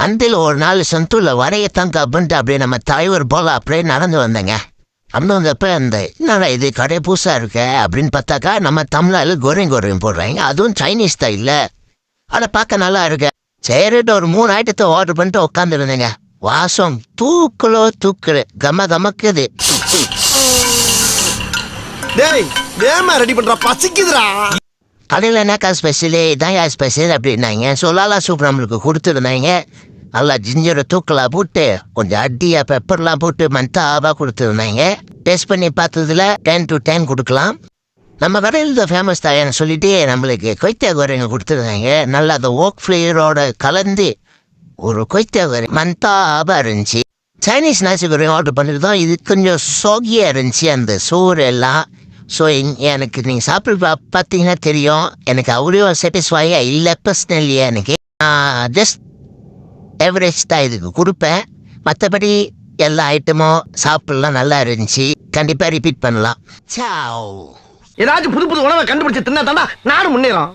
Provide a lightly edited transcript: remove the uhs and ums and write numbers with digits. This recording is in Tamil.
அந்தில் ஒரு நாள் செந்தூரில் வரையத்தாங்க அப்படின்ட்டு அப்படியே நம்ம தலைவர் போல அப்படியே நடந்து வந்தேங்க. நடந்து வந்தப்போ என்னடா இது கடை புதுசாக இருக்க அப்படின்னு பார்த்தாக்கா நம்ம தமிழால் கோரையும் போடுறாங்க. அதுவும் சைனீஸ் ஸ்டைலில். அதை பார்க்க நல்லா இருக்கு. சரிட்டு ஒரு 3 ஐட்டத்தை ஆர்டர் பண்ணிட்டு உட்காந்துருந்தேங்க. வாசம் தூக்குது கமக்குது. ரெடி பண்றா பசிக்குதுடா. கடையில் என்னக்கா ஸ்பெஷலு இதான் யார் ஸ்பெஷல் அப்படின்னாங்க. சொல்லாலா சூப் நம்மளுக்கு கொடுத்துருந்தாங்க. நல்லா ஜிஞ்சரை தூக்கலாக போட்டு கொஞ்சம் அடியாக பெப்பர்லாம் போட்டு மந்தாவாக கொடுத்துருந்தாங்க. டேஸ்ட் பண்ணி பார்த்ததுல 10 to 10 கொடுக்கலாம். நம்ம கடையில் தான் ஃபேமஸ் தான் சொல்லிட்டு நம்மளுக்கு கொய்த்தா கோரைங்க கொடுத்துருந்தாங்க. நல்லா அந்த ஓக் ஃப்ளேவரோட கலந்து ஒரு கொய்த்தா கோரை மந்தாவாக இருந்துச்சு. சைனீஸ் நாசி கோரையும் ஆர்டர் பண்ணியிருந்தோம். இது கொஞ்சம் சோகியாக இருந்துச்சு அந்த சோறு எல்லாம். ஸோ எனக்கு நீங்கள் சாப்பிட்டு பார்த்தீங்கன்னா தெரியும், எனக்கு அவ்வளோ சாட்டிஸ்ஃபையாக இல்லை பர்சனலி. எனக்கு ஜஸ்ட் எவரேஜ் தான் இதுக்கு கொடுப்பேன். மற்றபடி எல்லா ஐட்டமும் சாப்பிடலாம், நல்லா இருந்துச்சு. கண்டிப்பாக ரிப்பீட் பண்ணலாம். சாவ். ஏதாச்சும் புது உணவை கண்டுபிடிச்சு தின்னா தாண்டா நானும் முன்னேறோம்.